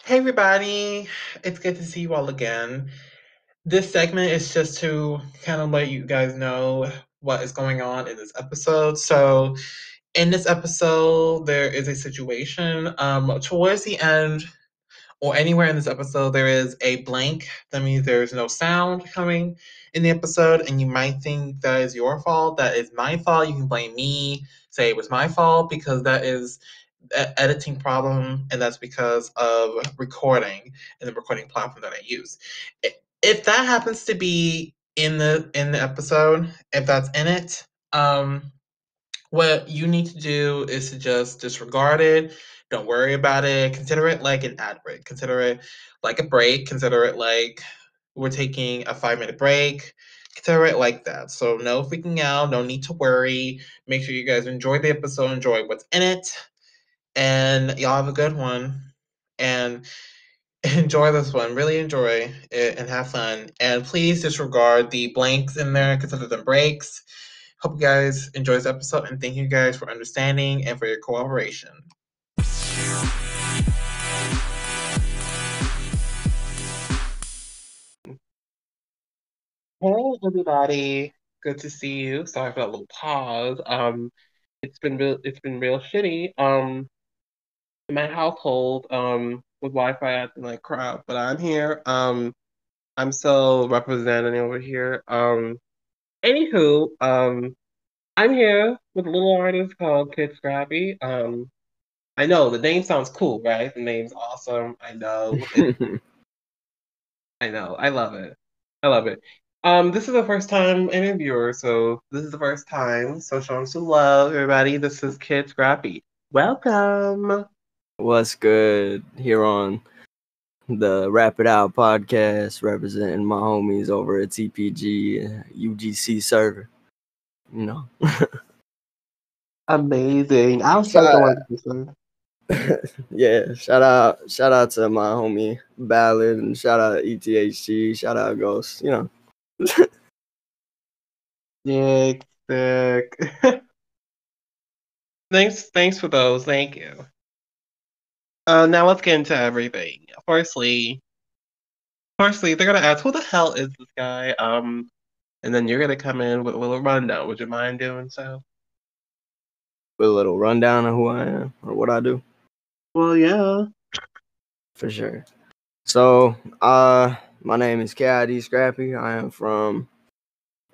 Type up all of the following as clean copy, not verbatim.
Hey everybody, it's good to see you all again. This segment is just to kind of let you guys know what is going on in this episode. So, in this episode, there is a situation. Towards the end, or anywhere in this episode, there is a blank. That means there's no sound coming in the episode, and you might think that is your fault. That is my fault. You can blame me, say it was my fault, because that is an editing problem, and that's because of recording and the recording platform that I use. If that happens to be in the episode, if that's in it, what you need to do is to just disregard it. Don't worry about it. Consider it like an ad break. Consider it like a break. Consider it like we're taking a 5 minute break. Consider it like that. So no freaking out. No need to worry. Make sure you guys enjoy the episode. Enjoy what's in it. And y'all have a good one. And enjoy this one. Really enjoy it and have fun. And please disregard the blanks in there. Consider them breaks. Hope you guys enjoy this episode and thank you guys for understanding and for your cooperation. Hey everybody, good to see you. Sorry for that little pause. It's been real shitty. In my household, with Wi-Fi acting like crap, but I'm here. I'm still representing over here. Anywho, I'm here with a little artist called Kid Scrappy. I know the name sounds cool, right? The name's awesome. I know. I know. I love it. I love it. This is the first time interviewer, so this is the first time. So show 'em some love, everybody. This is Kid Scrappy. Welcome. What's good here on the Wrap It Out podcast, representing my homies over at TPG UGC server. You know, Amazing. I was so shout going to say. yeah, shout out to my homie Ballad, and shout out ETHG, shout out Ghost. Sick, sick. Thanks for those. Thank you. Now let's get into everything. Firstly, they're gonna ask, who the hell is this guy? And then you're gonna come in with a little rundown. Would you mind doing so? With a little rundown of who I am or what I do, Well, yeah. for sure. So, my name is K.I.D Scrappy. I am from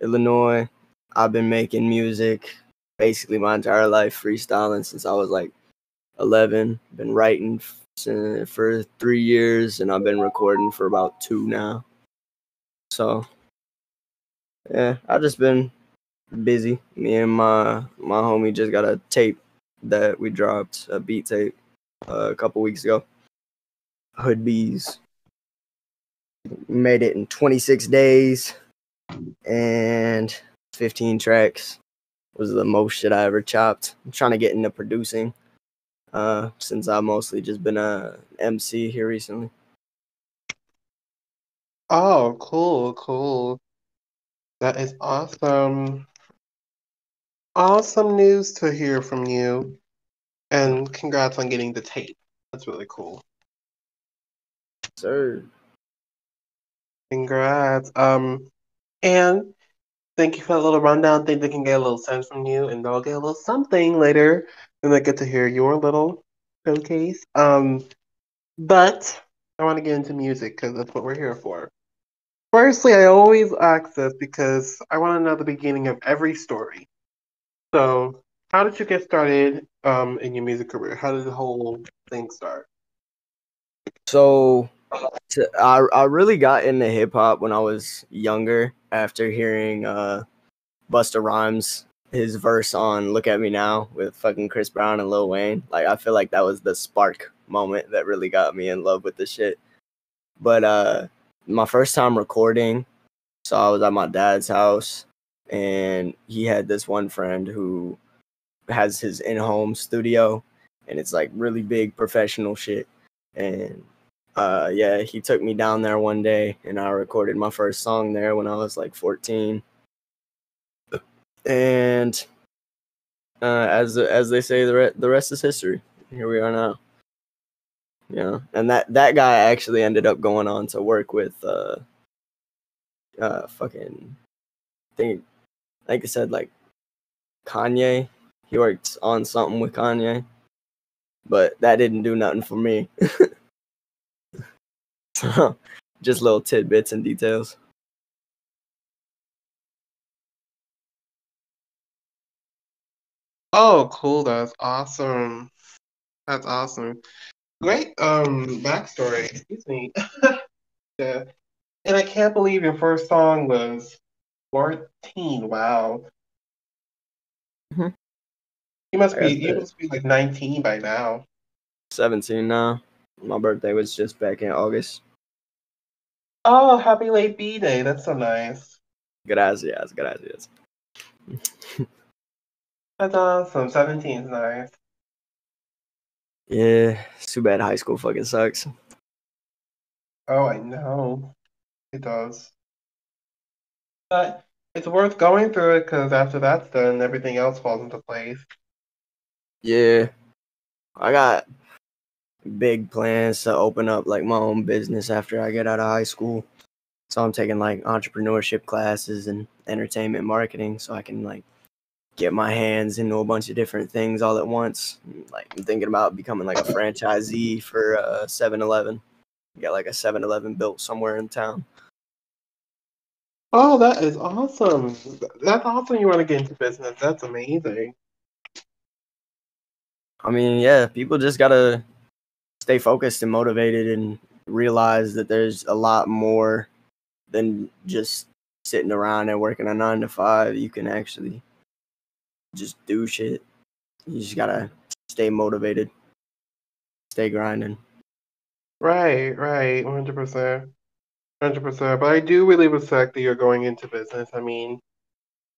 Illinois. I've been making music basically my entire life, freestyling since I was like 11. Been writing for 3 years, and I've been recording for about 2 now. So yeah, I've just been busy. Me and my homie just got a tape that we dropped, a beat tape, a couple weeks ago. Hood Bees. Made it in 26 days and 15 tracks. Was the most shit I ever chopped. I'm trying to get into producing, since I've mostly just been a MC here recently. Oh, cool, cool. That is awesome. Awesome news to hear from you. And congrats on getting the tape. That's really cool. Sir. Congrats. And thank you for that little rundown. Think they can get a little sense from you, and they'll get a little something later, and they get to hear your little showcase. But I want to get into music because that's what we're here for. Firstly, I always ask this because I want to know the beginning of every story. So, how did you get started in your music career? How did the whole thing start? So I really got into hip hop when I was younger after hearing Busta Rhymes, his verse on "Look at Me Now" with fucking Chris Brown and Lil Wayne. Like, I feel like that was the spark moment that really got me in love with the shit. But my first time recording, so I was at my dad's house, and he had this one friend who has his in-home studio, and it's like really big professional shit. And yeah, he took me down there one day, and I recorded my first song there when I was like 14. And as they say, the rest is history. Here we are now. And that guy actually ended up going on to work with fucking thing, like I said, like Kanye. He worked on something with Kanye, but that didn't do nothing for me. So, just little tidbits and details. Oh, cool. That's awesome. That's awesome. Great backstory. Excuse me. Yeah. And I can't believe your first song was 14. Wow. Mhm. I got You must be like 19 by now. 17 now. My birthday was just back in August. Oh, happy late B-Day. That's so nice. Gracias, gracias. That's awesome. 17 is nice. Yeah, it's too bad high school fucking sucks. Oh, I know. It does. But it's worth going through it because after that's done, everything else falls into place. Yeah, I got big plans to open up like my own business after I get out of high school. So I'm taking like entrepreneurship classes and entertainment marketing so I can like get my hands into a bunch of different things all at once. Like I'm thinking about becoming like a franchisee for 7-Eleven. Get like a 7-Eleven built somewhere in town. Oh, that is awesome. That's awesome you want to get into business. That's amazing. I mean, yeah, people just gotta stay focused and motivated and realize that there's a lot more than just sitting around and working a 9 to 5. You can actually just do shit. You just gotta stay motivated, stay grinding. Right. 100%. 100%. But I do really respect that you're going into business. I mean,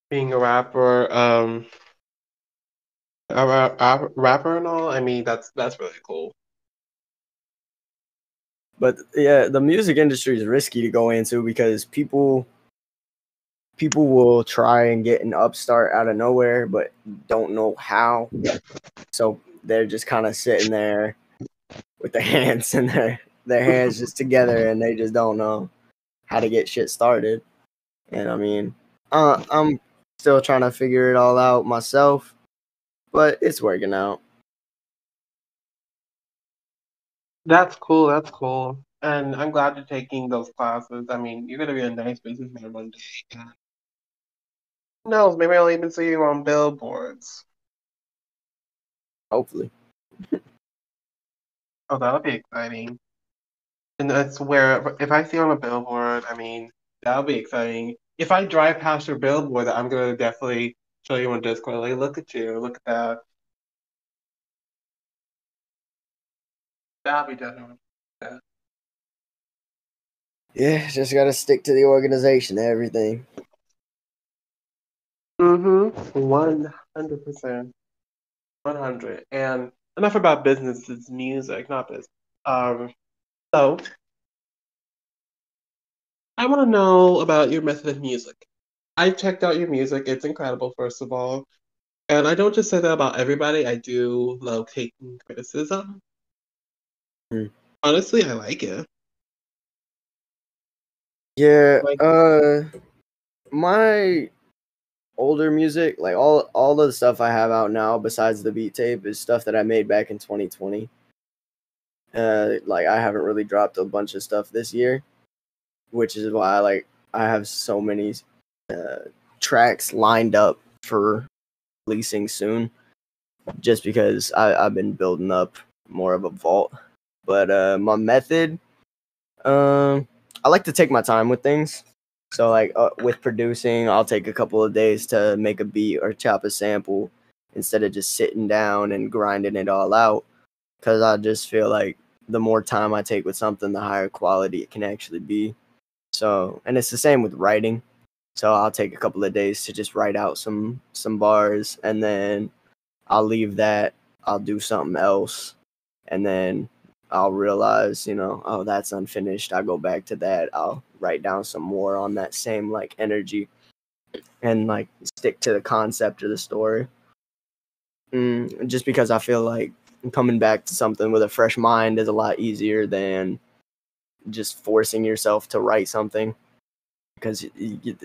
being a rapper, a rapper and all, I mean, that's really cool. But yeah, the music industry is risky to go into because people will try and get an upstart out of nowhere, but don't know how. So they're just kind of sitting there with their hands in their hands just together, and they just don't know how to get shit started. And I mean, I'm still trying to figure it all out myself, but it's working out. That's cool. That's cool. And I'm glad you're taking those classes. I mean, you're gonna be a nice businessman one day. And who knows? Maybe I'll even see you on billboards. Hopefully. Oh, that'll be exciting. And that's where, if I see you on a billboard, I mean, that'll be exciting. If I drive past your billboard, I'm gonna definitely show you on Discord. Like, look at you, look at that. That'll be definitely. Yeah. Yeah, just gotta stick to the organization and everything. 100%. 100. And enough about business, it's music, not business. So I want to know about your method of music. I checked out your music. It's incredible, first of all. And I don't just say that about everybody. I do love taking criticism. Hmm. Honestly, I like it. Yeah, Like, my older music, like all the stuff I have out now besides the beat tape is stuff that I made back in 2020. Like I haven't really dropped a bunch of stuff this year, which is why I have so many uh, tracks lined up for releasing soon, just because I've been building up more of a vault. But my method, um, I like to take my time with things. So like with producing, I'll take a couple of days to make a beat or chop a sample instead of just sitting down and grinding it all out. Because I just feel like the more time I take with something, the higher quality it can actually be. So, and it's the same with writing. So I'll take a couple of days to just write out some bars, and then I'll leave that. I'll do something else, and then I'll realize, oh, that's unfinished. I'll go back to that. I'll write down some more on that same like energy, and like stick to the concept of the story. Just because I feel like coming back to something with a fresh mind is a lot easier than just forcing yourself to write something, because you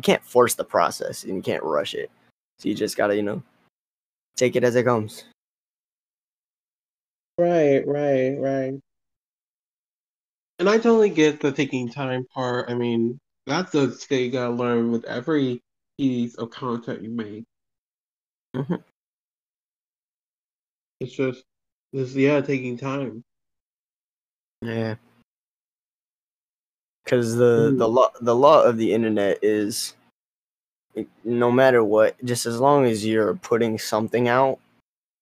can't force the process and you can't rush it. So you just gotta take it as it comes. Right, right, right. And I totally get the taking time part. I mean, that's a skill you gotta learn with every piece of content you make. Hmm. It's just this, yeah, taking time. Yeah, because the Mhm. the law of the internet is, no matter what, just as long as you're putting something out,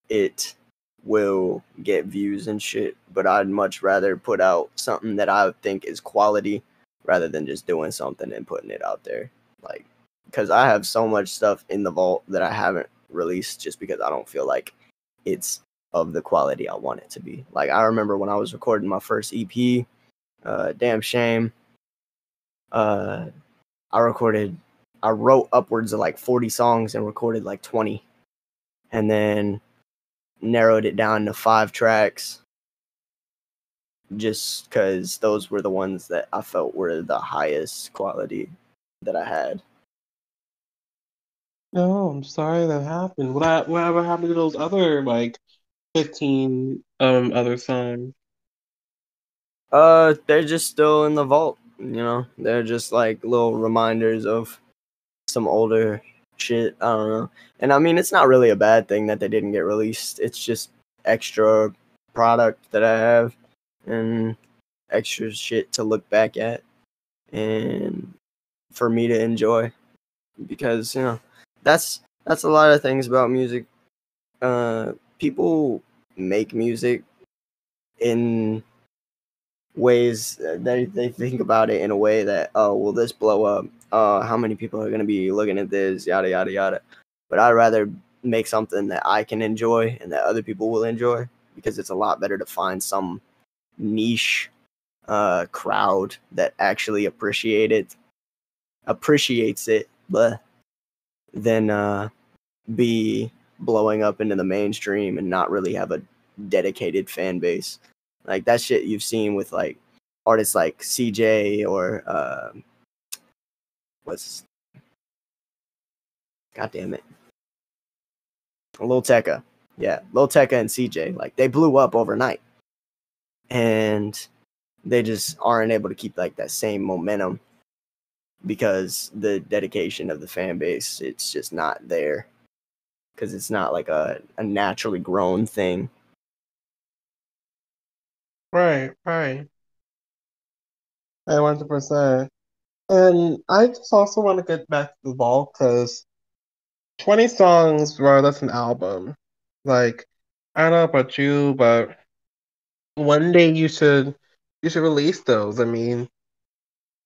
it will get views and shit. But I'd much rather put out something that I think is quality rather than just doing something and putting it out there. Like, because I have so much stuff in the vault that I haven't released just because I don't feel like it's of the quality I want it to be. Like, I remember when I was recording my first EP, Damn Shame, uh, I wrote upwards of like 40 songs and recorded like 20. And then narrowed it down to 5 tracks just because those were the ones that I felt were the highest quality that I had. No, I'm sorry that happened. Whatever happened to those other like 15 other songs? They're just still in the vault, They're just like little reminders of some older shit. I don't know. And I mean, it's not really a bad thing that they didn't get released. It's just extra product that I have and extra shit to look back at and for me to enjoy, because that's a lot of things about music. People make music in ways that they think about it in a way that, oh, will this blow up? How many people are going to be looking at this? Yada yada yada. But I'd rather make something that I can enjoy and that other people will enjoy, because it's a lot better to find some niche crowd that actually appreciates it, but then be blowing up into the mainstream and not really have a dedicated fan base. Like that shit you've seen with like artists like CJ or what's God damn it, Lil Tecca. Yeah, Lil Tecca and CJ, like they blew up overnight, and they just aren't able to keep like that same momentum because the dedication of the fan base, it's just not there, because it's not like a naturally grown thing. Right, right. 100%. And I just also want to get back to the vault because 20 songs, bro, that's an album. Like, I don't know about you, but one day you should release those. I mean,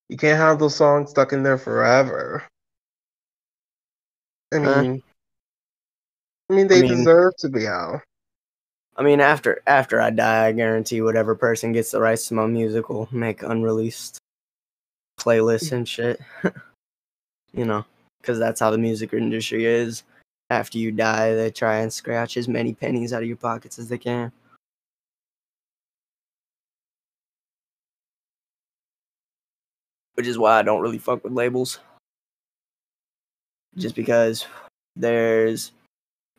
you can't have those songs stuck in there forever. I Uh, mean, I mean I they mean, deserve to be out. after I die, I guarantee whatever person gets the rights to my music will make unreleased playlists and shit. you know, because that's how the music industry is. After you die, they try and scratch as many pennies out of your pockets as they can. Which is why I don't really fuck with labels, just because there's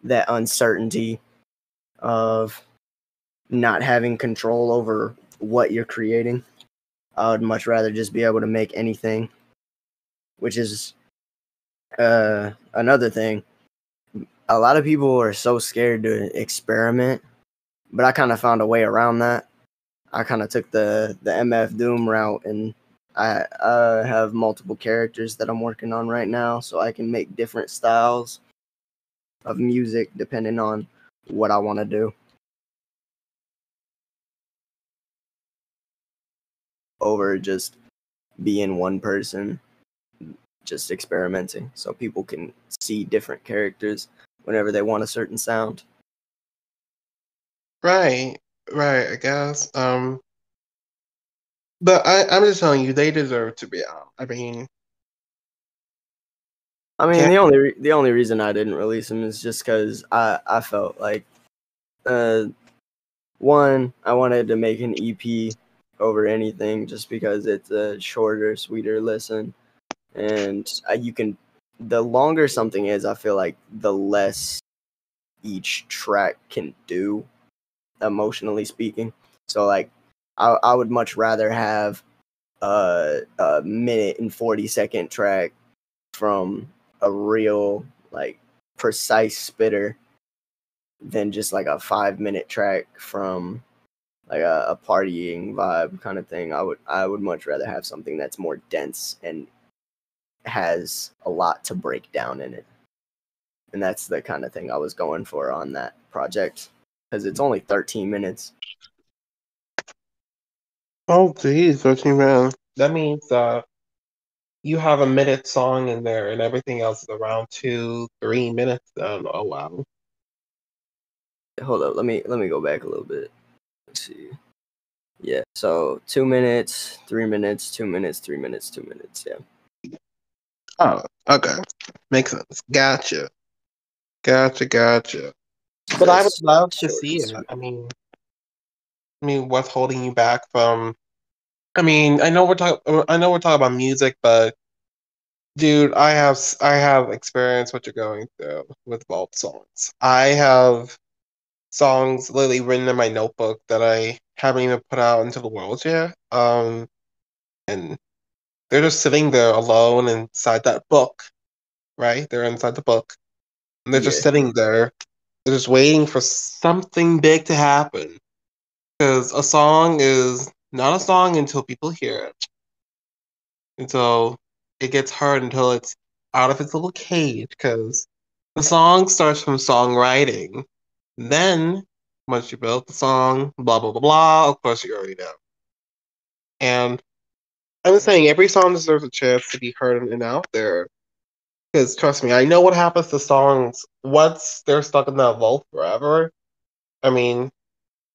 that uncertainty of not having control over what you're creating. I would much rather just be able to make anything, which is another thing. A lot of people are so scared to experiment, but I kind of found a way around that. I kind of took the MF Doom route, and I have multiple characters that I'm working on right now, so I can make different styles of music depending on what I want to do, over just being one person just experimenting, so people can see different characters whenever they want a certain sound. Right, right, I guess. But I'm just telling you, they deserve to be out. I mean, I mean, can't. the only reason I didn't release them is just because I felt like one, I wanted to make an EP over anything just because it's a shorter, sweeter listen. And the longer something is, I feel like the less each track can do, emotionally speaking. So, like, I would much rather have a minute and 40-second track from a real, like, precise spitter than just like a 5-minute track from like a partying vibe kind of thing. I would much rather have something that's more dense and has a lot to break down in it. And that's the kind of thing I was going for on that project because it's only 13 minutes. Oh, geez, 13 man. That means you have a minute song in there, and everything else is around 2, 3 minutes. Oh wow. Hold up, let me go back a little bit. Let's see. Yeah, so 2 minutes, 3 minutes, 2 minutes, 3 minutes, 2 minutes. Yeah. Oh, okay, makes sense. Gotcha. But I would That's love to short see and it. sweet. I mean, what's holding you back from? I mean, I know we're talking about music, but dude, I have experience what you're going through with vault songs. I have songs literally written in my notebook that I haven't even put out into the world yet. And they're just sitting there alone inside that book, right? They're inside the book, and they're just Yeah. sitting there. They're just waiting for something big to happen. Because a song is not a song until people hear it, until it gets heard, until it's out of its little cage. Because the song starts from songwriting. Then, once you build the song, blah blah blah blah. Of course, you already know. And I'm saying every song deserves a chance to be heard and out there. Because trust me, I know what happens to songs once they're stuck in that vault forever. I mean,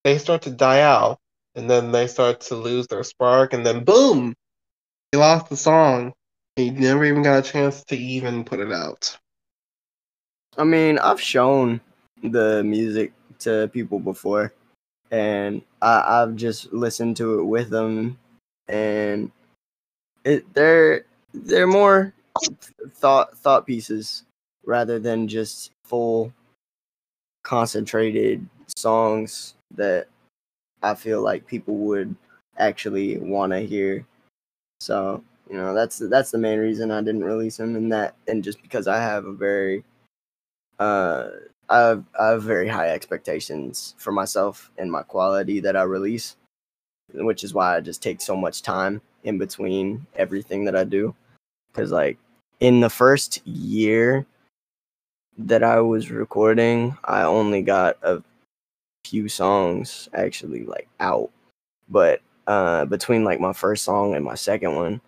they start to die out, and then they start to lose their spark, and then boom, you lost the song. And you never even got a chance to even put it out. I mean, I've shown the music to people before, and I've just listened to it with them, and they're more thought pieces rather than just full concentrated songs that I feel like people would actually want to hear. So, that's the main reason I didn't release them, and just because I have a very uh I have very high expectations for myself and my quality that I release, which is why I just take so much time in between everything that I do. Because, like, in the first year that I was recording, I only got a few songs actually like out. But between like my first song and my second one,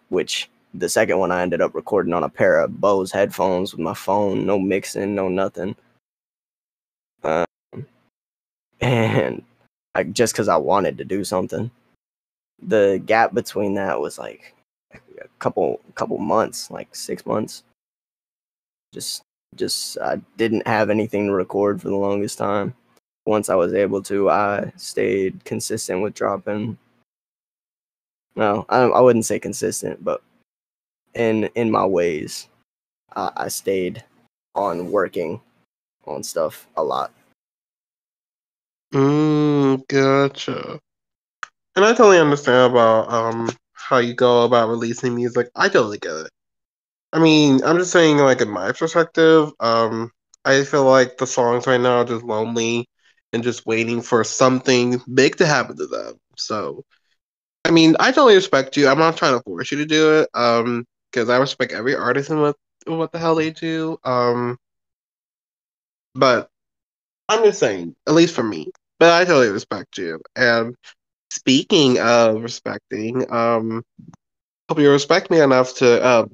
which the second one I ended up recording on a pair of Bose headphones with my phone, no mixing, no nothing. Um, and like just because I wanted to do something. The gap between that was like a couple months, like 6 months. Just just I didn't have anything to record for the longest time. Once I was able to, I stayed consistent with dropping. No, I wouldn't say consistent, but in my ways, I stayed on working on stuff a lot. Gotcha. And I totally understand about how you go about releasing music. I totally get it. I mean, I'm just saying, like, in my perspective, I feel like the songs right now are just lonely and just waiting for something big to happen to them. So, I mean, I totally respect you. I'm not trying to force you to do it, because I respect every artist and what the hell they do. But I'm just saying, at least for me. But I totally respect you. And speaking of respecting, hope you respect me enough to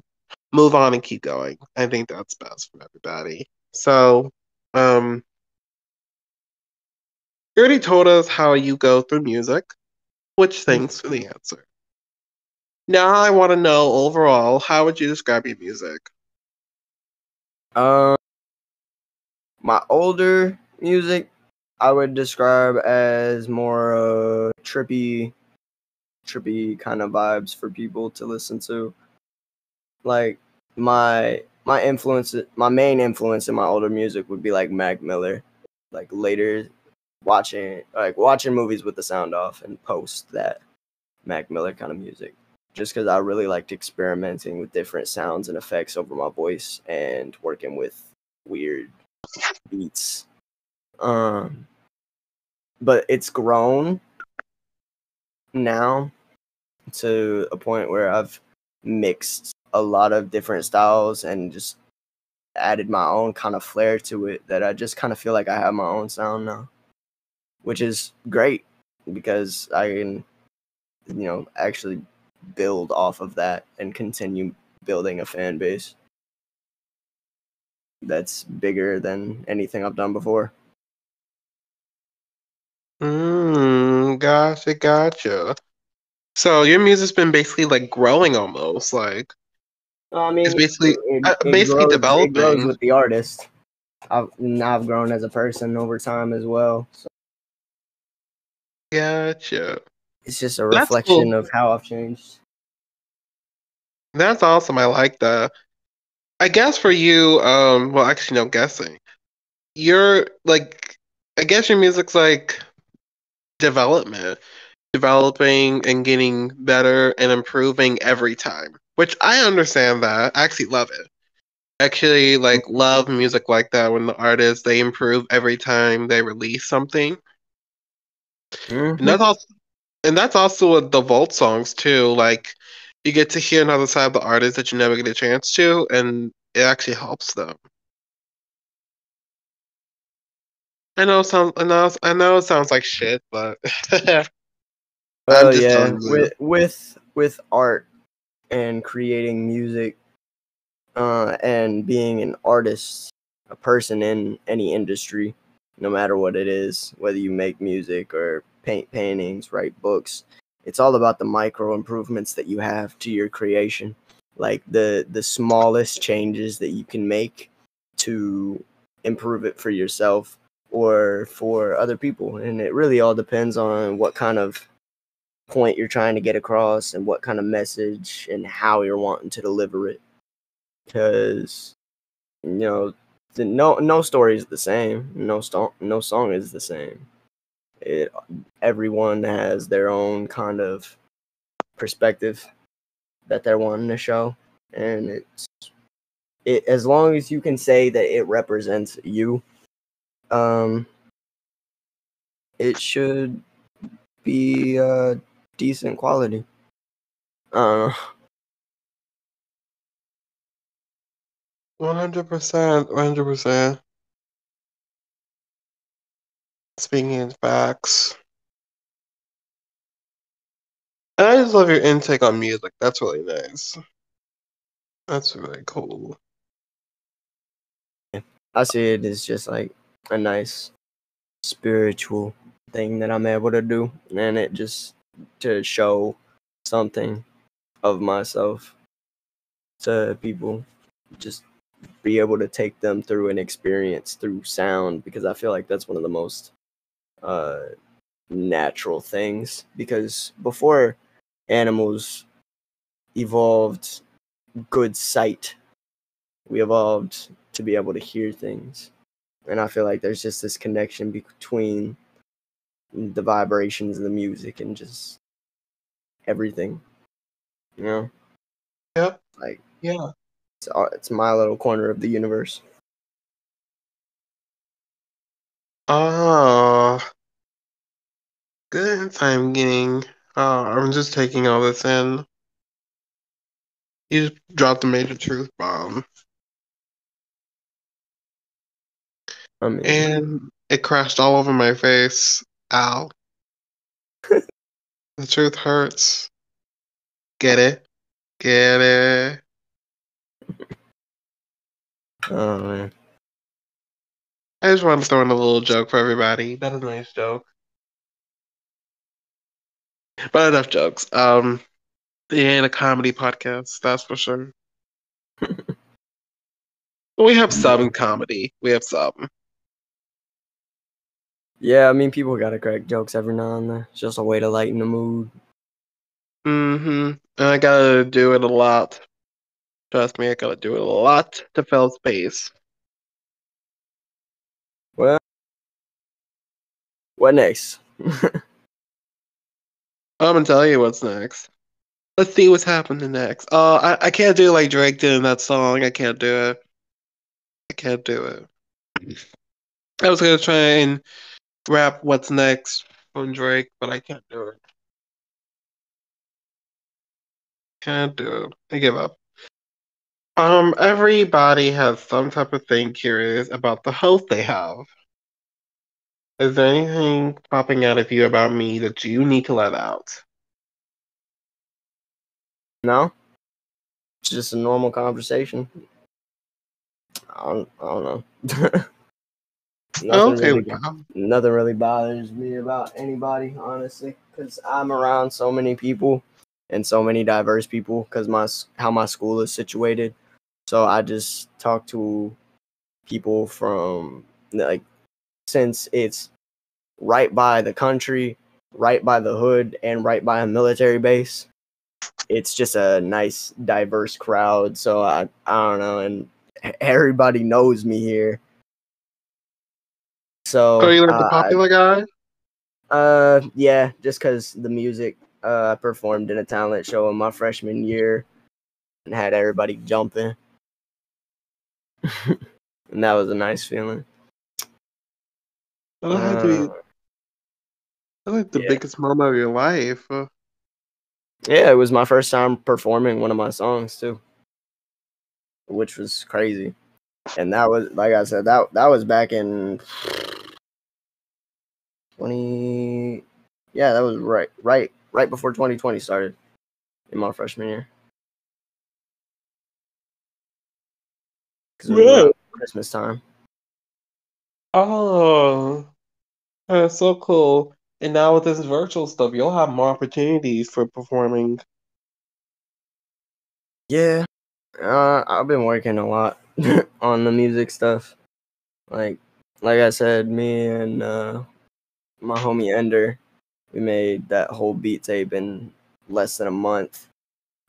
move on and keep going. I think that's best for everybody. So, um, you already told us how you go through music, which thanks for the answer. Now I want to know overall, how would you describe your music? Um, my older music, I would describe as more trippy kind of vibes for people to listen to. Like my main influence in my older music would be like Mac Miller. Like later watching movies with the sound off and post that Mac Miller kind of music. Just because I really liked experimenting with different sounds and effects over my voice and working with weird beats. But it's grown now to a point where I've mixed a lot of different styles and just added my own kind of flair to it that I just kind of feel like I have my own sound now, which is great because I can, actually build off of that and continue building a fan base that's bigger than anything I've done before. Gotcha. So your music's been basically like growing almost, like I it's mean, basically it basically grows. It grows developing. with the artist. I've grown as a person over time as well. So Gotcha. it's just a That's reflection cool. of how I've changed. That's awesome. I like that. I guess for you, well, actually, no, guessing. You're like, I guess your music's like development, developing and getting better and improving every time, which I understand that. I actually love it. Actually, like, love music like that when the artists they improve every time they release something. And Mm-hmm. that's also with the Vault songs too. Like, you get to hear another side of the artist that you never get a chance to, and it actually helps them. I know it sounds like shit, but I'm Well, just yeah, telling you. with art and creating music, and being an artist, a person in any industry, no matter what it is, whether you make music or paint paintings, write books, it's all about the micro improvements that you have to your creation, like the smallest changes that you can make to improve it for yourself or for other people. And it really all depends on what kind of point you're trying to get across and what kind of message and how you're wanting to deliver it. Because no story is the same. No song is the same. It Everyone has their own kind of perspective that they're wanting to show, and it as long as you can say that it represents you, um, it should be decent quality. I don't know. 100%, 100%. Speaking in facts. And I just love your intake on music. That's really nice. That's really cool. I see it as just like a nice spiritual thing that I'm able to do, and it just to show something of myself to people, just be able to take them through an experience through sound, because I feel like that's one of the most uh, natural things. Because before animals evolved good sight, we evolved to be able to hear things, and I feel like there's just this connection between the vibrations of the music and just everything, you know, Yep. like Yeah. it's my little corner of the universe. Ah, good insight I'm getting. I'm just taking all this in. You just dropped a major truth bomb. I mean, And it crashed all over my face. Ow. The truth hurts. Get it? Get it? oh man. I just want to throw in a little joke for everybody. That's a nice joke. But enough jokes. It ain't a comedy podcast, that's for sure. We have some comedy. We have some. Yeah, I mean, people gotta crack jokes every now and then. It's just a way to lighten the mood. And I gotta do it a lot. Trust me, I gotta do it a lot to fill space. Well, what next? I'm gonna tell you what's next. Let's see what's happening next. I can't do like Drake did in that song. I can't do it. I can't do it. I was gonna try and rap what's next from Drake, but I can't do it. Can't do it. I give up. Everybody has some type of thing curious about the host they have. Is there anything popping out of you about me that you need to let out? No, it's just a normal conversation. I don't know. nothing Okay, really, wow. nothing really bothers me about anybody, honestly, because I'm around so many people and so many diverse people because how my school is situated. So I just talk to people from like since it's right by the country, right by the hood, and right by a military base. It's just a nice, diverse crowd. So I don't know, and everybody knows me here. Are So you like the popular guy? yeah, just because the music. I performed in a talent show in my freshman year and had everybody jumping, and that was a nice feeling. That had to Uh, be like the yeah, biggest moment of your life. yeah, it was my first time performing one of my songs too, which was crazy. And that was, like I said, that was back in 20. Yeah, that was right before 2020 started in my freshman year because it was Yeah. around Christmas time. Oh, that's so cool. And now with this virtual stuff, you'll have more opportunities for performing. Yeah, I've been working a lot on the music stuff. Like, like I said, me and my homie Ender, we made that whole beat tape in less than a month,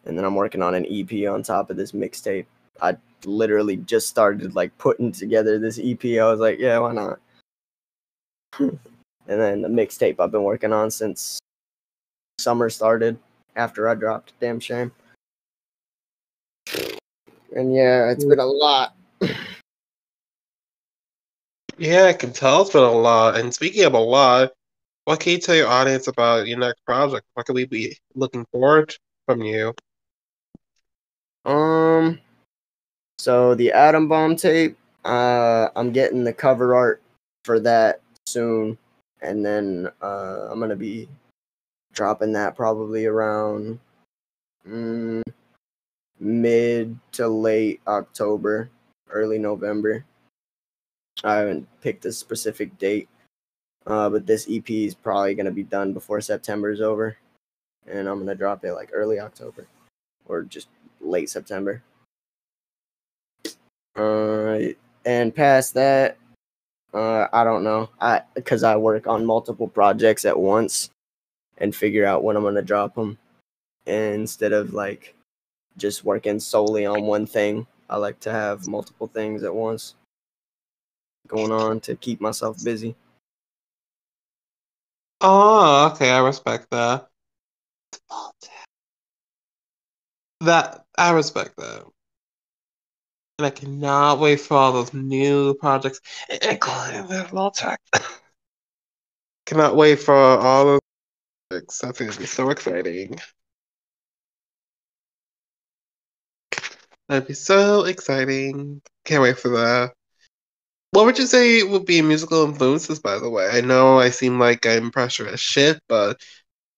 and then I'm working on an EP on top of this mixtape. I literally just started like putting together this EP. I was like, yeah, why not? And then the mixtape I've been working on since summer started after I dropped Damn Shame. And yeah, it's been a lot. Yeah, I can tell it's been a lot. And speaking of a lot, what can you tell your audience about your next project? What can we be looking forward from you? Um, so the Atom Bomb tape, I'm getting the cover art for that soon, and then I'm gonna be dropping that probably around mm, mid to late October, early November. I haven't picked a specific date, but this EP is probably gonna be done before September is over, and I'm gonna drop it like early October or just late September. And past that, I don't know. Because I work on multiple projects at once and figure out when I'm gonna drop them instead of like just working solely on one thing. I like to have multiple things at once going on to keep myself busy. Oh, okay, I respect that. That I respect that. And I cannot wait for all those new projects, including the little track. Cannot wait for all those projects. That's gonna be so exciting. That'd be so exciting. Can't wait for that. What would you say would be musical influences, by the way? I know I seem like I'm pressure as shit, but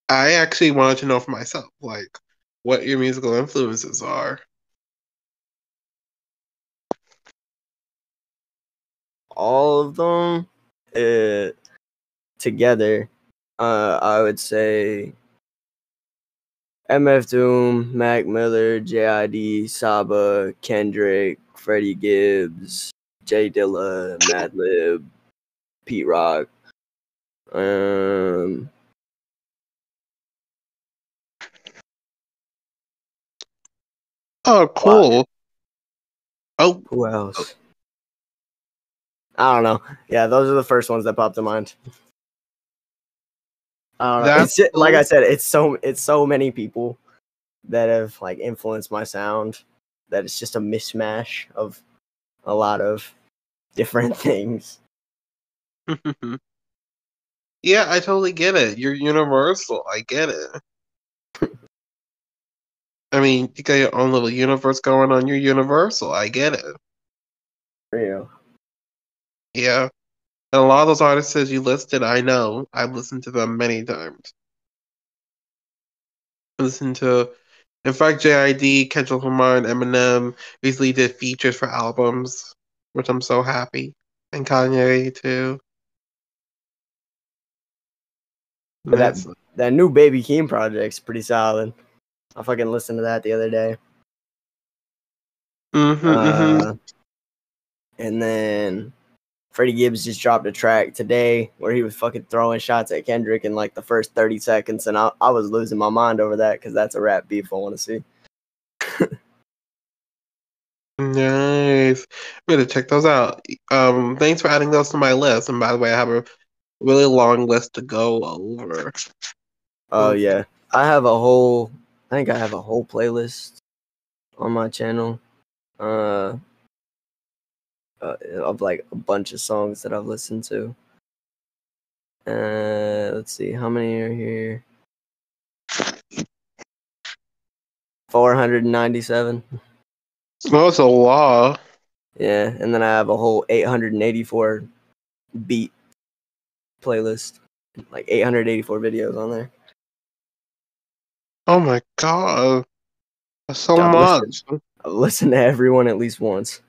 I actually wanted to know for myself, like, what your musical influences are. All of them together, I would say MF Doom, Mac Miller, J.I.D, Saba, Kendrick, Freddie Gibbs, Jay Dilla, Madlib, Pete Rock. Um, Oh, cool. Oh, who else? I don't know. Yeah, those are the first ones that popped to mind. I don't know. that's It's just, like cool. I said, it's so many people that have like influenced my sound that it's just a mishmash of a lot of different things. Yeah, I totally get it. You're universal. I get it. I mean, you got your own little universe going on. You're universal. I get it. For real. Yeah. And a lot of those artists you listed, I know. I've listened to them many times. I listened to, in fact, J.I.D, Kendrick Lamar, and Eminem recently did features for albums, which I'm so happy. And Kanye, too. And But that that's, that new Baby Keem project's pretty solid. I fucking listened to that the other day. mm-hmm. And then Freddie Gibbs just dropped a track today where he was fucking throwing shots at Kendrick in like the first 30 seconds, and I was losing my mind over that because that's a rap beef I want to see. Nice. I'm gonna check those out. Thanks for adding those to my list. And by the way, I have a really long list to go over. Oh yeah, I think I have a whole playlist on my channel, uh, of like a bunch of songs that I've listened to. Let's see, how many are here? 497. Oh, it's a lot. Yeah, and then I have a whole 884 beat playlist, like 884 videos on there. Oh my god. That's so I've listened, much. I've listened to everyone at least once.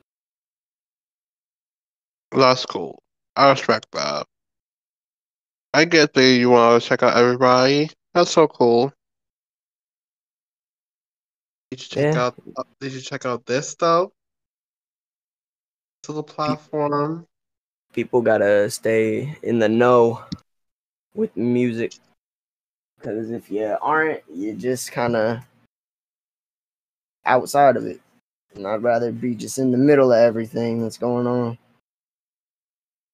That's cool. I respect that. I get that you want to check out everybody. That's so cool. Did you check Yeah, out? Did you check out this though? To the pe- platform. people gotta stay in the know with music, because if you aren't, you just kind of outside of it. And I'd rather be just in the middle of everything that's going on.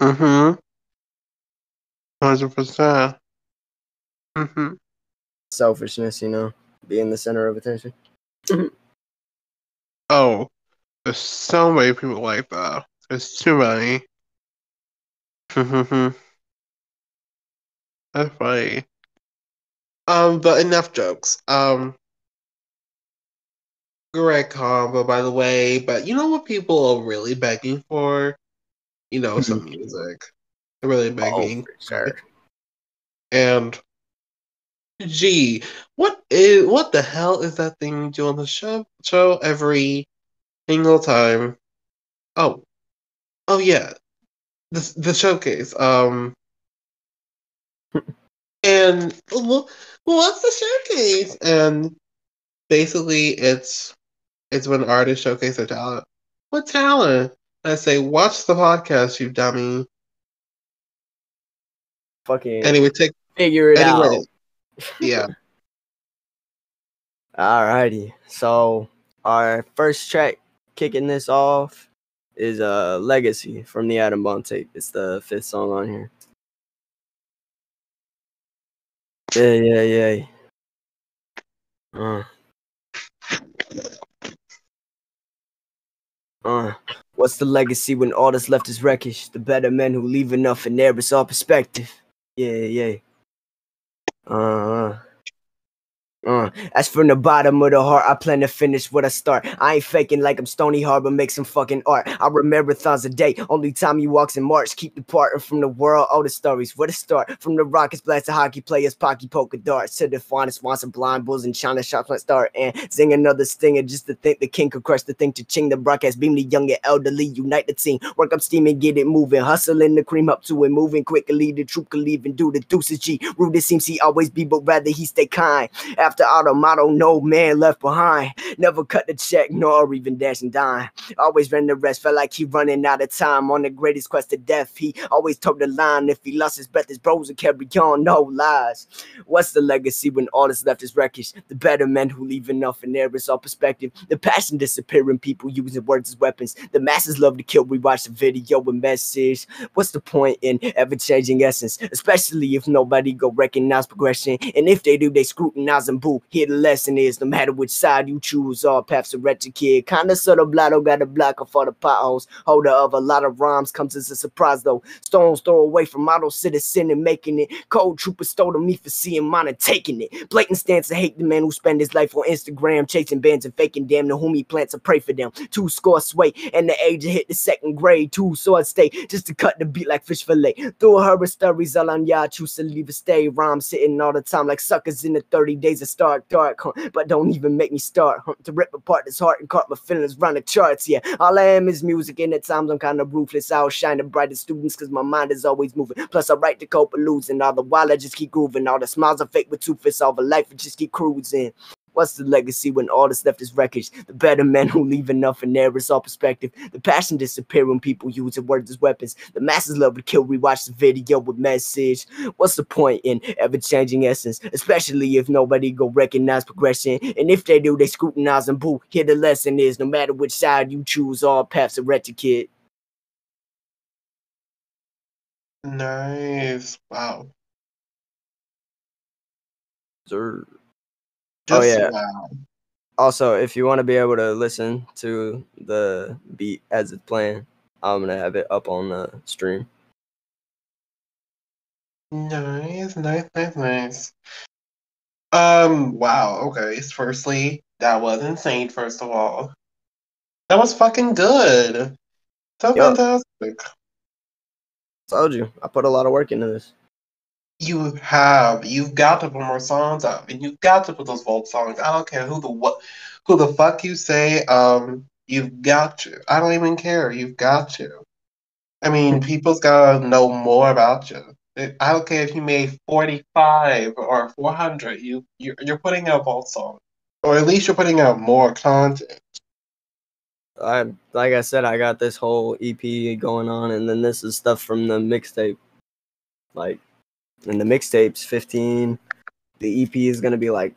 Mm-hmm. 100%. Mm-hmm. Selfishness, be in the center of attention. Oh, there's so many people like that. There's too many. Mm-hmm. That's funny. But enough jokes. Great combo, by the way. But you know what people are really begging for? Some music. They're really Oh, begging. for sure. And gee, what the hell is that thing you do on the show every single time? Oh, oh yeah, the showcase. And what's the showcase? And basically, it's when artists showcase their talent. What talent? I say, watch the podcast, you dummy. Fucking Anyway, figure it anyway, out. yeah. Alrighty. So our first track kicking this off is Legacy from the Adam Bond tape. It's the 5th song on here. Yeah. Uh, What's the legacy when all that's left is wreckage? The better men who leave enough in there, it's all perspective. Yeah. Uh, As from the bottom of the heart, I plan to finish what I start. I ain't faking like I'm Stony Harbor, make some fucking art. I remember marathons a day, only time you walks in March. Keep departing from the world, all the stories. Where to start? From the Rockets, blast to hockey players, pocky polka darts. To the finest wants of blind bulls and China shops might start. And sing another stinger just to think the king could crush the thing to ching. The broadcast beam the young and elderly, unite the team. Work up steam and get it moving. Hustling the cream up to it, moving quickly. The troop can leave and do the deuces G. Rude it seems he always be, but rather he stay kind. After the auto motto, no man left behind. Never cut the check, nor even dash and dime. Always ran the rest, felt like he running out of time. On the greatest quest to death, he always told the line. If he lost his breath, his bros would carry on, no lies. What's the legacy when all that's left is wreckage? The better men who leave enough in there is all perspective. The passion disappearing, people using words as weapons. The masses love to kill, we watch the video with message. What's the point in ever-changing essence? Especially if nobody go recognize progression. And if they do, they scrutinize and boo. Here the lesson is, no matter which side you choose, all paths are wretched kid. Kinda sort of blotto got a blocker for the potholes. Holder of a lot of rhymes comes as a surprise though. Stones throw away from model citizen and making it. Cold troopers stole to me for seeing mine and taking it. Blatant stance to hate the man who spend his life on Instagram chasing bands and faking damn to whom he plants to pray for them. 2 score sway and the age of hit the 2nd grade. 2 swords stay just to cut the beat like fish fillet. Through her stories all on ya choose to leave a stay. Rhymes sitting all the time like suckers in the 30 days of start dark, but don't even make me start to rip apart this heart and caught my feelings round the charts. Yeah, all I am is music, and at times I'm kind of ruthless. I'll shine the brightest students cause my mind is always moving. Plus I write to cope with losing. All the while I just keep grooving. All the smiles are fake with 2 fists. All the life I just keep cruising. What's the legacy when all that's left is wreckage? The better men who leave enough in there is all perspective. The passion disappear when people use the words as weapons. The masses love to kill, rewatch the video with message. What's the point in ever-changing essence? Especially if nobody go recognize progression. And if they do, they scrutinize and boo. Here the lesson is, no matter which side you choose, all paths are wretched kid. Nice. Wow. Sir. Oh Just yeah. wow. Also, if you want to be able to listen to the beat as it's playing, I'm gonna have it up on the stream. Nice, nice, nice, nice. Wow, okay. Firstly, that was insane, first of all. That was fucking good. So Yup, fantastic. told you. I put a lot of work into this. You have. You've got to put more songs up, and you've got to put those Volt songs. I don't care who the fuck you say. You've got to. I don't even care. You've got to. I mean, people's gotta know more about you. I don't care if you made 45 or 400. You're putting out Volt songs, or at least you're putting out more content. Like I said, I got this whole EP going on, and then this is stuff from the mixtape. Like, in the mixtape's 15. The EP is gonna be like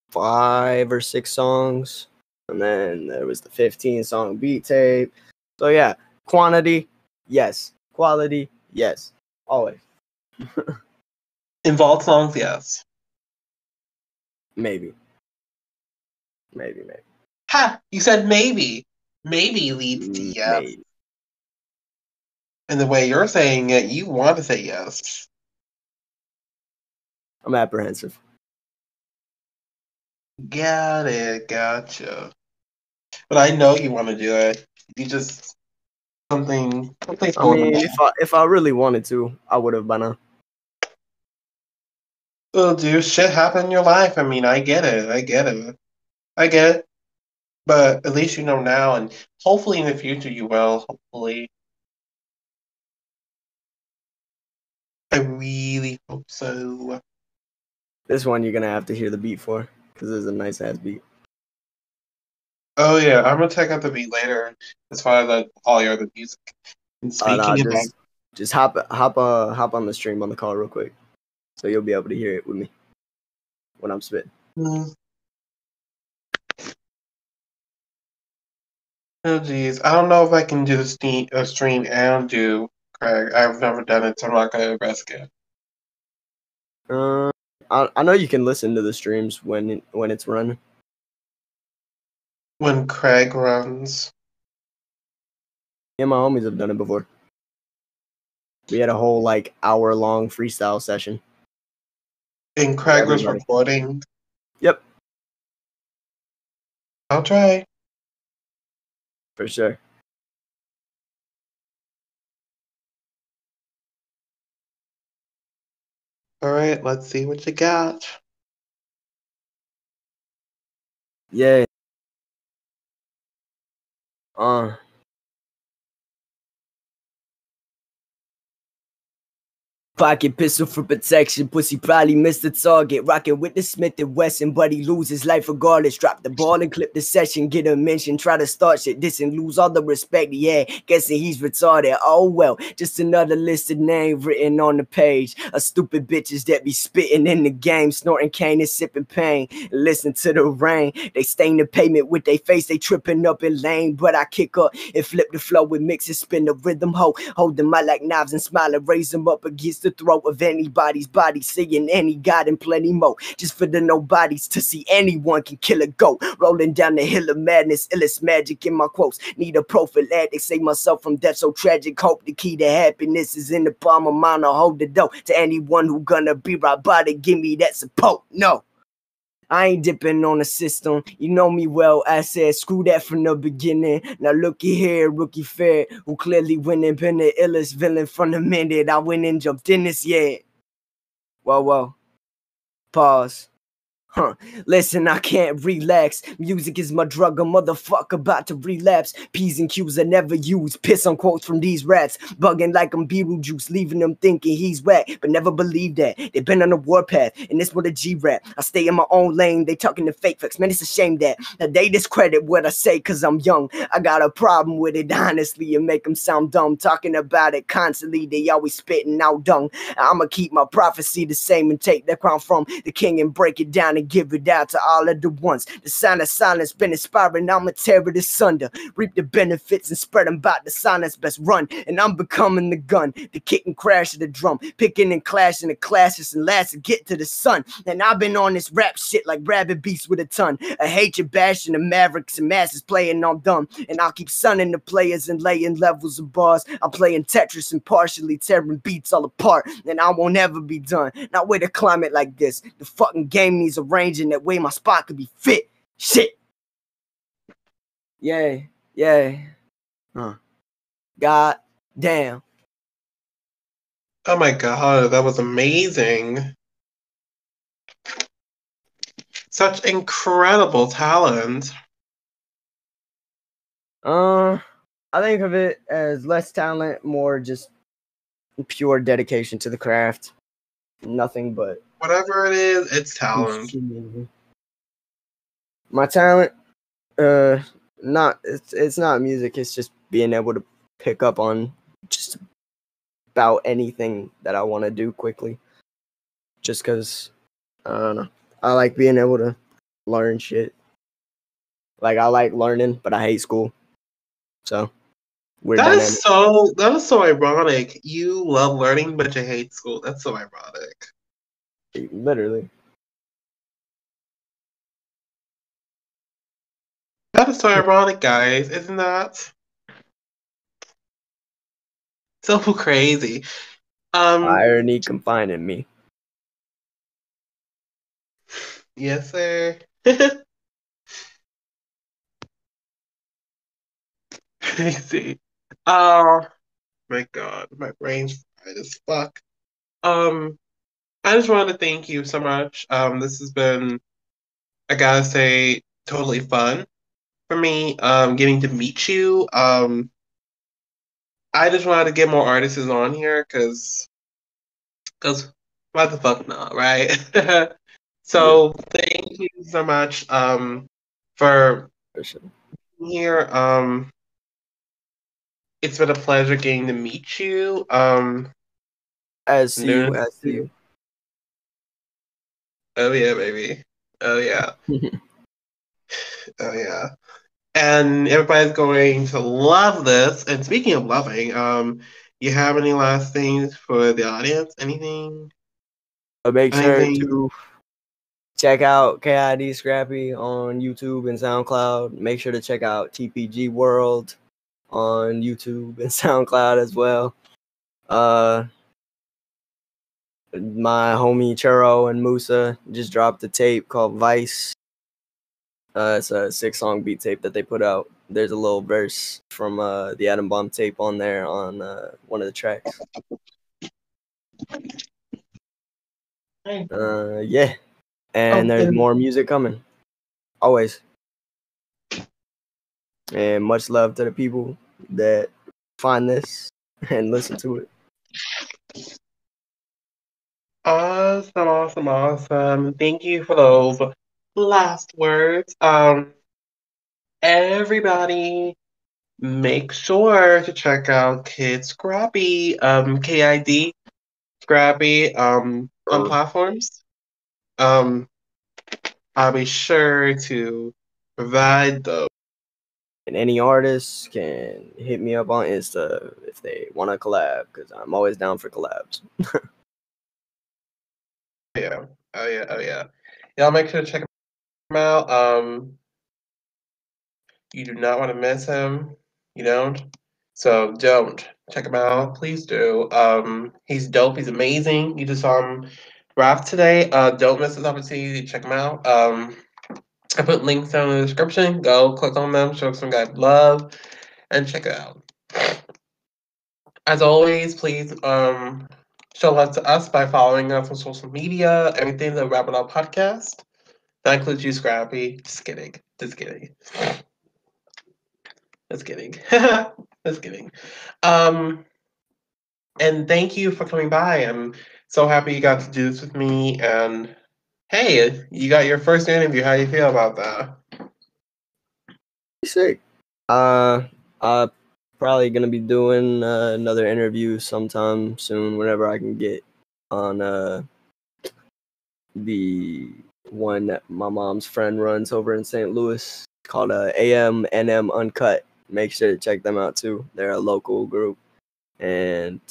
5 or 6 songs, and then there was the 15-song beat tape. So yeah, quantity, yes. Quality, yes. Always. In Vault songs, yes. Maybe. Ha! You said maybe. Maybe leads to yes. Maybe. And the way you're saying it, you want to say yes. I'm apprehensive. Got it. Gotcha. But I know you want to do it. You just something's I going mean, on. if I really wanted to, I would have by now. Well, dude, shit happen in your life. I mean, I get it. I get it. I get it. But at least you know now, and hopefully in the future you will. Hopefully. I really hope so. This one you're gonna have to hear the beat for, because it's a nice ass beat. Oh yeah, I'm gonna check out the beat later as far as like all your other music. And Nah, speaking about just hop on the stream on the call real quick, so you'll be able to hear it with me when I'm spitting. oh geez, I don't know if I can do a stream and do Craig. I've never done it, so I'm not gonna risk it. I know you can listen to the streams when it's running. When Craig runs, Yeah, my homies have done it before. We had a whole like hour-long freestyle session and with Craig was everybody. recording, Yep, I'll try. for sure. All right, let's see what you got. Yeah. Uh. Pocket pistol for protection. Pussy probably missed the target. Rocking with the Smith and Wesson, but he lose his life regardless. Drop the ball and clip the session. Get a mention. Try to start shit. This and lose all the respect he had. Guessing he's retarded. Oh well. Just another listed name written on the page. A stupid bitches that be spitting in the game. Snorting cane and sipping pain. Listen to the rain. They stain the pavement with their face. They tripping up in lane. But I kick up and flip the flow with mixes. Spin the rhythm. Hold them out like knives and smile and raise them up against the throat of anybody's body, seeing any god and plenty more. Just for the nobodies to see anyone can kill a goat. Rolling down the hill of madness, illest magic in my quotes. Need a prophylactic, save myself from death so tragic. Hope the key to happiness is in the palm of mine. I'll hold the door to anyone who gonna be robotic. Give me that support. No. I ain't dipping on the system. You know me well. I said screw that from the beginning. Now looky here, rookie fair, who clearly winning, been the illest villain from the minute I went and jumped in this. Yeah. Whoa. Pause. Listen, I can't relax. Music is my drug, a motherfucker about to relapse. P's and Q's I never use. Piss on quotes from these rats. Bugging like I'm Beetlejuice, leaving them thinking he's whack. But never believe that. They've been on the warpath, and this with a G-rap. I stay in my own lane, they talking to fake facts. Man, it's a shame that they discredit what I say cause I'm young. I got a problem with it, honestly, and make them sound dumb. Talking about it constantly, they always spitting out dung. I'ma keep my prophecy the same and take that crown from the king and break it down and give it out to all of the ones. The sign of silence been inspiring, I'ma tear it asunder. Reap the benefits and spread them about the silence best run. And I'm becoming the gun, the kick and crash of the drum. Picking and clashing the clashes and last to get to the sun. And I've been on this rap shit like rabbit beasts with a ton. A hatred bashing the mavericks and masses playing on dumb. And I'll keep sunning the players and laying levels of bars. I'm playing Tetris and partially tearing beats all apart. And I won't ever be done. Not with a climate like this. The fucking game needs arranging that way my spot could be fit. Shit. Yay. God damn. Oh my god, that was amazing. Such incredible talent. I think of it as less talent, more just pure dedication to the craft. Nothing but Whatever it is, it's talent. My talent, it's not music. It's just being able to pick up on just about anything that I want to do quickly. Just because, I don't know. I like being able to learn shit. Like, I like learning, but I hate school. So, we're That dynamic. is so ironic. You love learning, but you hate school. That's so ironic. Literally. That is so ironic, guys. Isn't that? So crazy. Irony confining me. Yes, sir. Crazy. Oh my god, my brain's fried as fuck. I just wanted to thank you so much. This has been, I gotta say, totally fun for me. Getting to meet you. I just wanted to get more artists on here because what the fuck not, right? So thank you so much for Sure. being here. It's been a pleasure getting to meet you. As to you. Oh yeah, baby. Oh yeah. Oh yeah. And everybody's going to love this. And speaking of loving, you have any last things for the audience? Anything? Make sure Anything? to check out K.I.D Scrappy on YouTube and SoundCloud. Make sure to check out TPG World on YouTube and SoundCloud as well. My homie Churro and Musa just dropped a tape called Vice. It's a 6-song beat tape that they put out. There's a little verse from the Atom Bomb tape on there on one of the tracks. Yeah. And there's more music coming. Always. And much love to the people that find this and listen to it. Awesome, awesome, awesome. Thank you for those last words. Everybody, make sure to check out Kid Scrappy, K.I.D Scrappy, on platforms. Um, I'll be sure to provide those. And any artists can hit me up on Insta if they want to collab, because I'm always down for collabs. Yeah. Oh yeah. Oh yeah. Y'all make sure to check him out. You do not want to miss him. You don't. So don't check him out. Please do. He's dope. He's amazing. You just saw him rap today. Don't miss this opportunity to check him out. I put links down in the description. Go click on them. Show some guy love and check it out. As always, please show love to us by following us on social media. Everything the Wrap It Up podcast. That includes you, Scrappy. Just kidding. Just kidding. Just kidding. Just kidding. Um, and thank you for coming by. I'm so happy you got to do this with me. And hey, you got your first interview. How do you feel about that? Sick. I'm probably gonna be doing another interview sometime soon, whenever I can get on the one that my mom's friend runs over in St. Louis called AMNM Uncut. Make sure to check them out too. They're a local group, and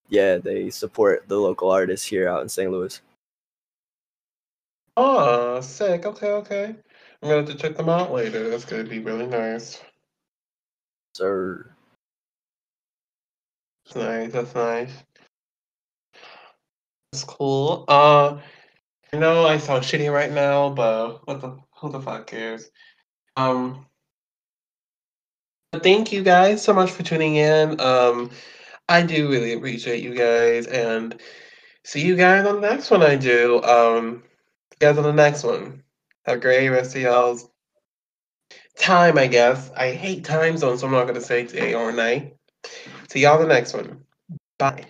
yeah, they support the local artists here out in St. Louis. Oh, sick. Okay, okay. I'm gonna have to check them out later. That's gonna be really nice. Sir. That's nice. That's nice. That's cool. I know I sound shitty right now, but who the fuck cares? But thank you guys so much for tuning in. I do really appreciate you guys, and see you guys on the next one I do. See you guys on the next one. Have a great rest of y'all's time, I guess. I hate time zones, so I'm not gonna say day or night. See y'all on the next one. Bye.